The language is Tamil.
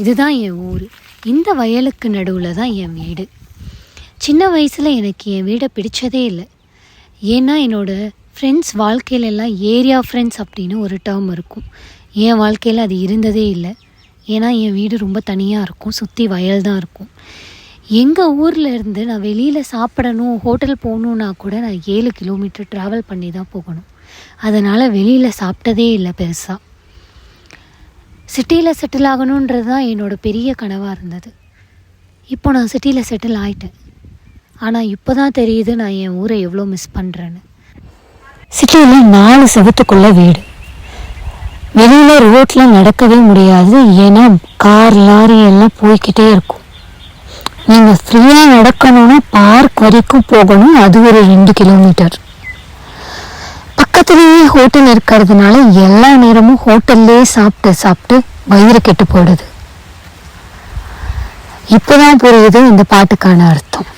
இதுதான் என் ஊர். இந்த வயலுக்கு நடுவில் தான் என் வீடு. சின்ன வயசில் எனக்கு என் வீடை பிடிச்சதே இல்லை. ஏன்னா என்னோடய ஃப்ரெண்ட்ஸ் வாழ்க்கையிலெல்லாம் ஏரியா ஃப்ரெண்ட்ஸ் அப்படின்னு ஒரு டேர்ம் இருக்கும். என் வாழ்க்கையில் அது இருந்ததே இல்லை. ஏன்னா என் வீடு ரொம்ப தனியாக இருக்கும், சுற்றி வயல் தான் இருக்கும். எங்கள் ஊரில் இருந்து நான் வெளியில் சாப்பிடணும், ஹோட்டல் போகணுன்னா கூட நான் 7 கிலோமீட்டர் ட்ராவல் பண்ணி தான் போகணும். அதனால் வெளியில் சாப்பிட்டதே இல்லை பெருசாக. சிட்டியில் செட்டில் ஆகணுன்றது தான் என்னோடய பெரிய கனவாக இருந்தது. இப்போ நான் சிட்டியில் செட்டில் ஆகிட்டேன். ஆனால் இப்போ தான் தெரியுது நான் என் ஊரை எவ்வளோ மிஸ் பண்ணுறேன்னு. சிட்டியில் 4 செவத்துக்குள்ளே வீடு. வெளியில் ரோட்டில் நடக்கவே முடியாது. ஏன்னா கார் லாரி எல்லாம் போய்கிட்டே இருக்கும். நீங்கள் ஃப்ரீயாக நடக்கணும்னா பார்க் வரைக்கும் போகணும், அது ஒரு 2 கிலோமீட்டர். பக்கத்துலேயே ஹோட்டல் இருக்கிறதுனால எல்லா நேரமும் ஹோட்டல்லே சாப்பிட்டு வயிறு கெட்டு போடுது. இப்போதான் புரியுது இந்த பாட்டுக்கான அர்த்தம்.